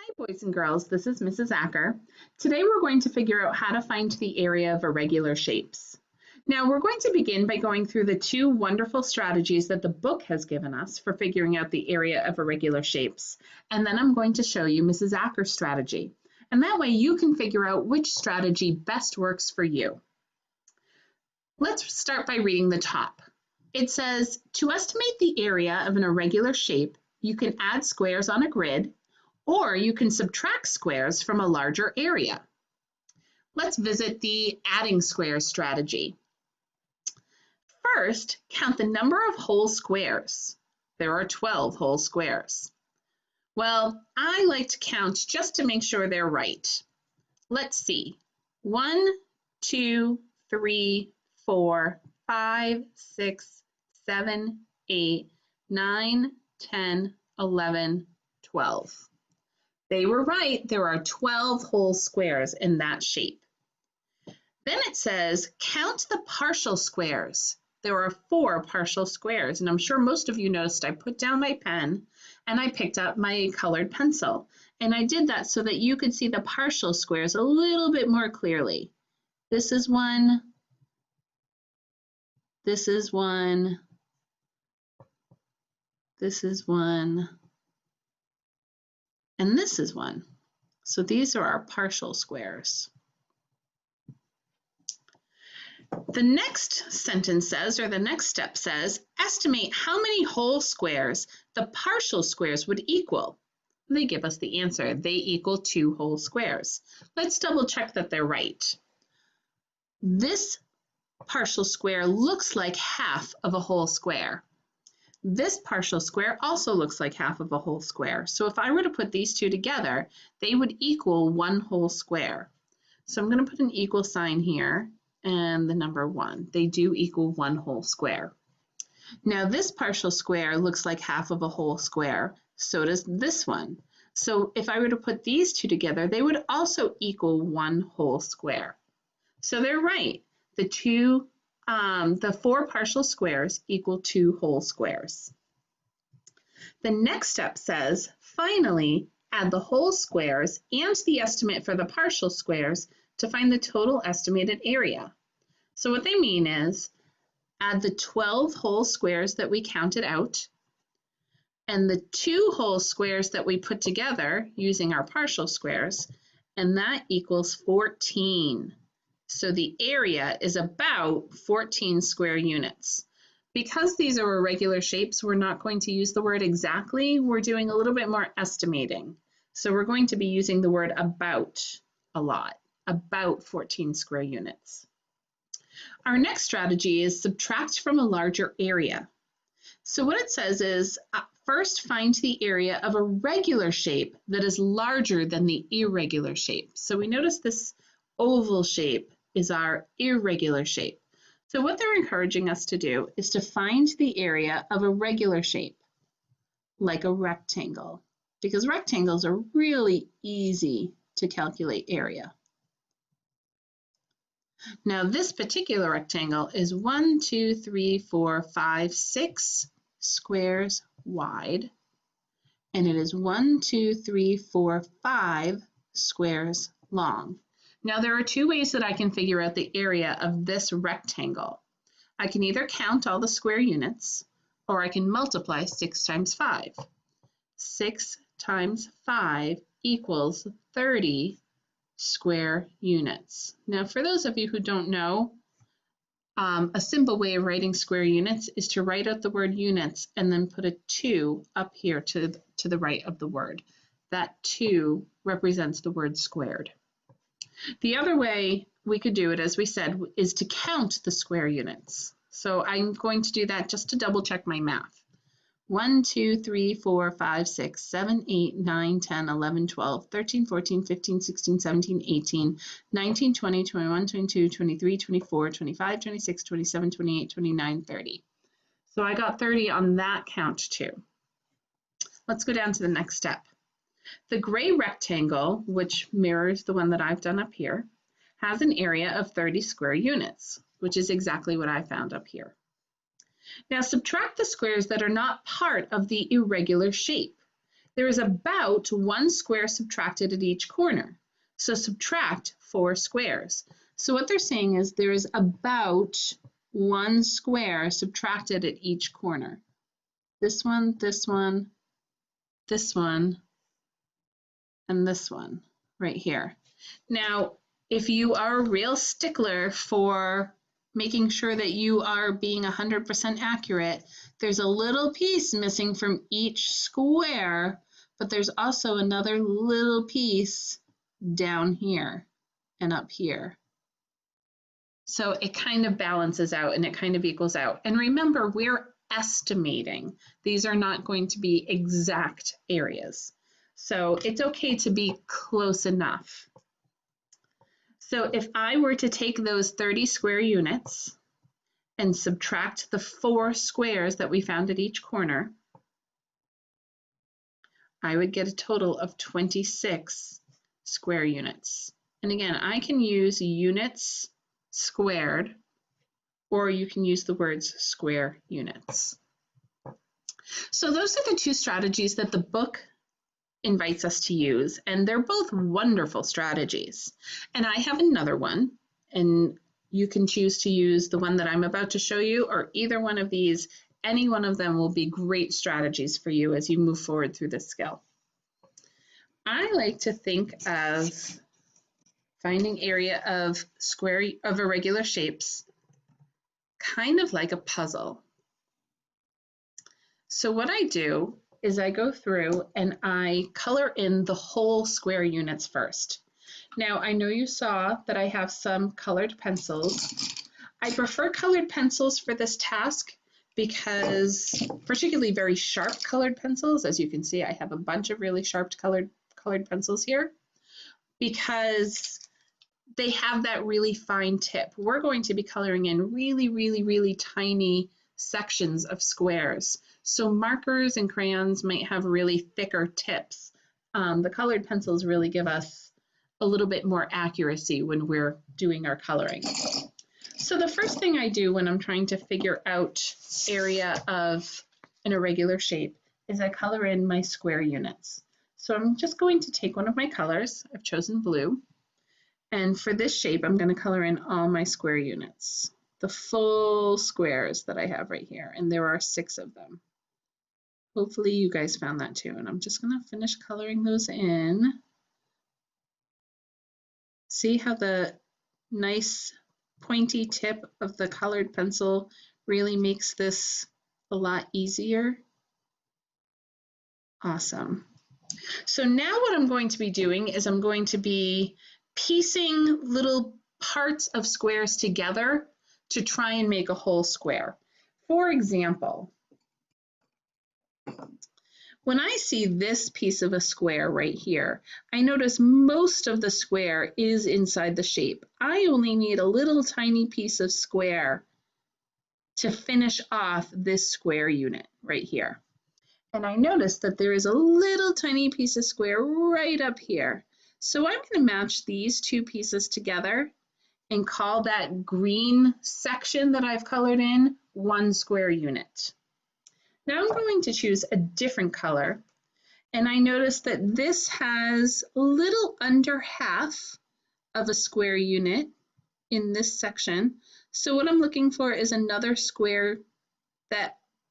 Hi, boys and girls. This is Mrs. Acker. Today we're going to figure out how to find the area of irregular shapes. Now we're going to begin by going through the two wonderful strategies that the book has given us for figuring out the area of irregular shapes. And then I'm going to show you Mrs. Acker's strategy. And that way you can figure out which strategy best works for you. Let's start by reading the top. It says, to estimate the area of an irregular shape, you can add squares on a grid, or you can subtract squares from a larger area. Let's visit the adding squares strategy. First, count the number of whole squares. There are 12 whole squares. Well, I like to count just to make sure they're right. Let's see. 1, 2, 3, 4, 5, 6, 7, 8, 9, 10, 11, 12. They were right. There are 12 whole squares in that shape. Then it says, count the partial squares. There are 4 partial squares, and I'm sure most of you noticed I put down my pen and I picked up my colored pencil. And I did that so that you could see the partial squares a little bit more clearly. This is one. This is one. This is one. And this is one. So these are our partial squares. The next sentence says, or the next step says, estimate how many whole squares the partial squares would equal. They give us the answer. They equal 2 whole squares. Let's double check that they're right. This partial square looks like half of a whole square. This partial square also looks like half of a whole square. So if I were to put these two together, they would equal 1 whole square. So I'm going to put an equal sign here and the number 1. They do equal 1 whole square. Now this partial square looks like half of a whole square. So does this one. So if I were to put these two together, they would also equal 1 whole square. So they're right. The 4 partial squares equal 2 whole squares. The next step says, finally, add the whole squares and the estimate for the partial squares to find the total estimated area. So what they mean is, add the 12 whole squares that we counted out and the 2 whole squares that we put together using our partial squares, and that equals 14. So the area is about 14 square units. Because these are irregular shapes, we're not going to use the word exactly. We're doing a little bit more estimating. So we're going to be using the word about a lot, about 14 square units. Our next strategy is subtract from a larger area. So what it says is, first find the area of a regular shape that is larger than the irregular shape. So we notice this oval shape is our irregular shape. So what they're encouraging us to do is to find the area of a regular shape, like a rectangle, because rectangles are really easy to calculate area. Now this particular rectangle is 1, 2, 3, 4, 5, 6 squares wide, and it is 1, 2, 3, 4, 5 squares long. Now there are 2 ways that I can figure out the area of this rectangle. I can either count all the square units, or I can multiply 6 times 5. 6 times 5 equals 30 square units. Now for those of you who don't know, a simple way of writing square units is to write out the word units and then put a 2 up here to the right of the word. That 2 represents the word squared. The other way we could do it, as we said, is to count the square units. So I'm going to do that just to double check my math. 1, 2, 3, 4, 5, 6, 7, 8, 9, 10, 11, 12, 13, 14, 15, 16, 17, 18, 19, 20, 21, 22, 23, 24, 25, 26, 27, 28, 29, 30. So I got 30 on that count too. Let's go down to the next step. The gray rectangle, which mirrors the one that I've done up here, has an area of 30 square units, which is exactly what I found up here. Now subtract the squares that are not part of the irregular shape. there is about 1 square subtracted at each corner. So subtract 4 squares. So what they're saying is there is about 1 square subtracted at each corner. This one, this one, this one, and this one right here. Now, if you are a real stickler for making sure that you are being 100% accurate, there's a little piece missing from each square, but there's also another little piece down here and up here. So it kind of balances out and it kind of equals out. And remember, we're estimating. These are not going to be exact areas. So it's okay to be close enough. So if I were to take those 30 square units and subtract the 4 squares that we found at each corner, I would get a total of 26 square units. And again, I can use units squared, or you can use the words square units. So those are the two strategies that the book invites us to use, and they're both wonderful strategies. And I have another one, and you can choose to use the one that I'm about to show you, or either one of these. Any one of them will be great strategies for you as you move forward through this skill. I like to think of finding area of irregular shapes kind of like a puzzle. So what I do is I go through and I color in the whole square units first. Now I know you saw that I have some colored pencils. I prefer colored pencils for this task because particularly very sharp colored pencils, as you can see, I have a bunch of really sharp colored pencils here because they have that really fine tip. We're going to be coloring in really, really, really tiny sections of squares. So markers and crayons might have really thicker tips. The colored pencils really give us a little bit more accuracy when we're doing our coloring. So the first thing I do when I'm trying to figure out area of an irregular shape is I color in my square units. So I'm just going to take one of my colors. I've chosen blue. And for this shape, I'm going to color in all my square units, the full squares that I have right here. And there are 6 of them. Hopefully you guys found that too. And I'm just going to finish coloring those in. See how the nice pointy tip of the colored pencil really makes this a lot easier? Awesome. So now what I'm going to be doing is I'm going to be piecing little parts of squares together to try and make a whole square. For example, when I see this piece of a square right here, I notice most of the square is inside the shape. I only need a little tiny piece of square to finish off this square unit right here. And I notice that there is a little tiny piece of square right up here. So I'm going to match these 2 pieces together and call that green section that I've colored in 1 square unit. Now I'm going to choose a different color, and I notice that this has a little under half of a square unit in this section. So what I'm looking for is another square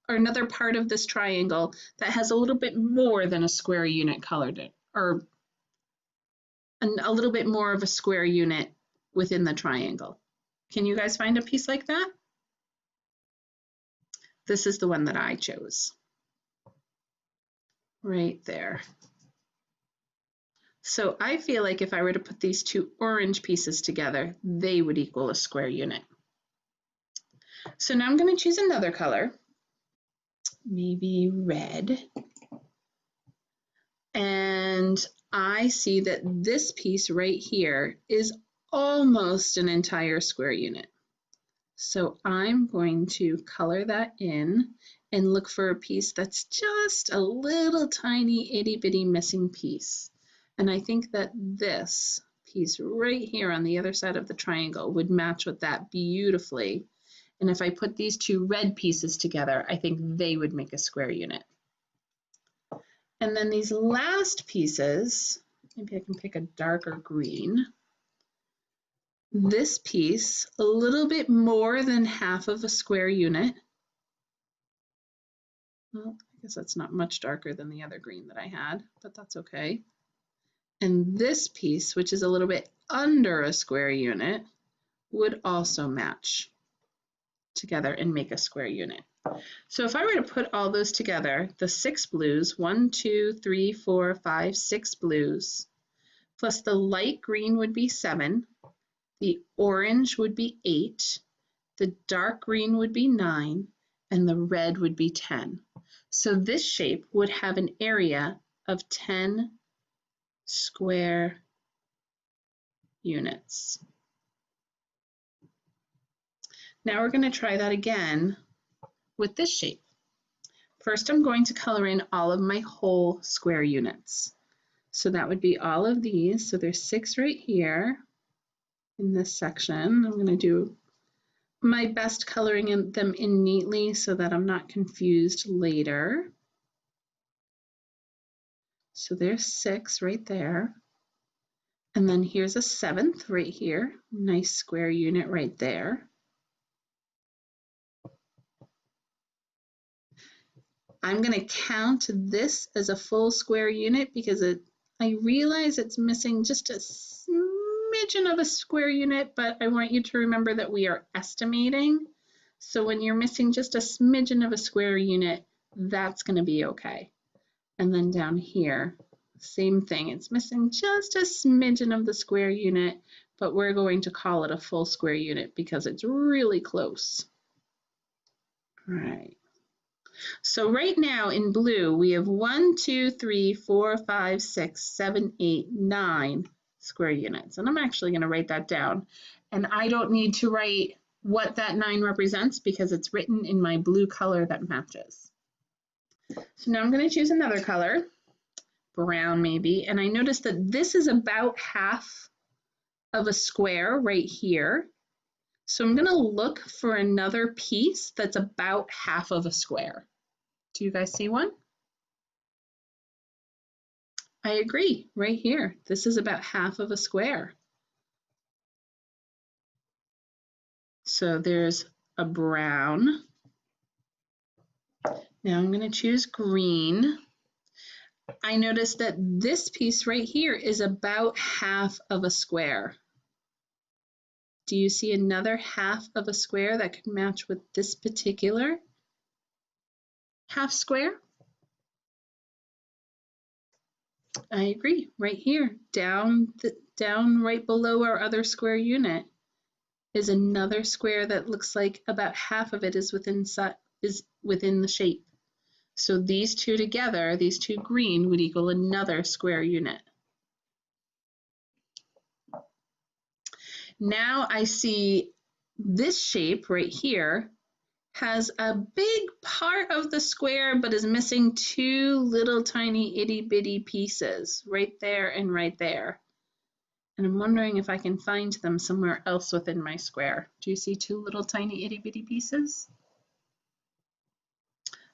or another part of this triangle that has a little bit more than a square unit colored in, or a little bit more of a square unit within the triangle. Can you guys find a piece like that? This is the one that I chose. Right there. So I feel like if I were to put these 2 orange pieces together, they would equal a square unit. So now I'm going to choose another color, maybe red. And I see that this piece right here is almost an entire square unit. So I'm going to color that in and look for a piece that's just a little tiny itty bitty missing piece. And I think that this piece right here on the other side of the triangle would match with that beautifully. And if I put these 2 red pieces together, I think they would make a square unit. And then these last pieces, maybe I can pick a darker green. This piece, a little bit more than half of a square unit. Well, I guess that's not much darker than the other green that I had, but that's okay. And this piece, which is a little bit under a square unit, would also match together and make a square unit. So if I were to put all those together, the 6 blues, 1, 2, 3, 4, 5, 6 blues, plus the light green would be 7, the orange would be 8, the dark green would be 9, and the red would be 10. So this shape would have an area of 10 square units. Now we're going to try that again with this shape. First, I'm going to color in all of my whole square units. So that would be all of these. So there's 6 right here in this section. I'm going to do my best coloring them in neatly so that I'm not confused later. So there's 6 right there. And then here's a 7th right here. Nice square unit right there. I'm going to count this as a full square unit because I realize it's missing just a smidgen of a square unit, but I want you to remember that we are estimating. So when you're missing just a smidgen of a square unit, that's going to be okay. And then down here, same thing. It's missing just a smidgen of the square unit, but we're going to call it a full square unit because it's really close. All right. So right now in blue, we have 1, 2, 3, 4, 5, 6, 7, 8, 9 square units. And I'm actually going to write that down. And I don't need to write what that 9 represents because it's written in my blue color that matches. So now I'm going to choose another color, brown maybe, and I notice that this is about half of a square right here. So I'm going to look for another piece that's about half of a square. Do you guys see one? I agree, right here. This is about half of a square. So there's a brown. Now I'm going to choose green. I notice that this piece right here is about half of a square. Do you see another half of a square that could match with this particular half square? I agree, right here, down right below our other square unit is another square that looks like about half of it is within the shape. So these two together, these two green, would equal another square unit. Now I see this shape right here has a big part of the square but is missing 2 little tiny itty bitty pieces right there and right there. And I'm wondering if I can find them somewhere else within my square. Do you see 2 little tiny itty bitty pieces?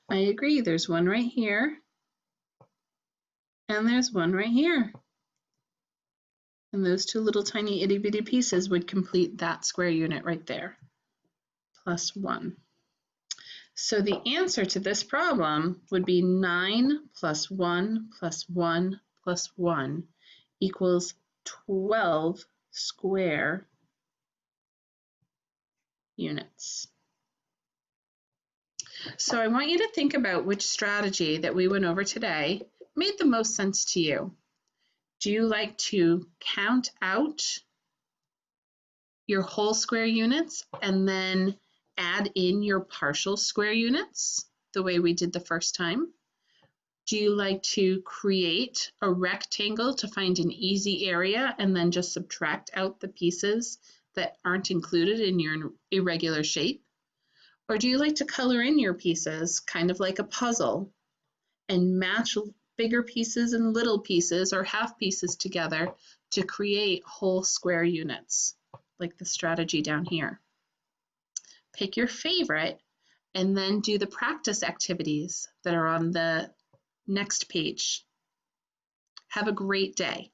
I agree, there's one right here, and there's one right here. And those 2 little tiny itty bitty pieces would complete that square unit right there, plus 1. So the answer to this problem would be 9 plus 1 plus 1 plus 1 equals 12 square units. So I want you to think about which strategy that we went over today made the most sense to you. Do you like to count out your whole square units and then add in your partial square units the way we did the first time? Do you like to create a rectangle to find an easy area and then just subtract out the pieces that aren't included in your irregular shape? Or do you like to color in your pieces kind of like a puzzle and match bigger pieces and little pieces or half pieces together to create whole square units, like the strategy down here? Pick your favorite and then do the practice activities that are on the next page. Have a great day.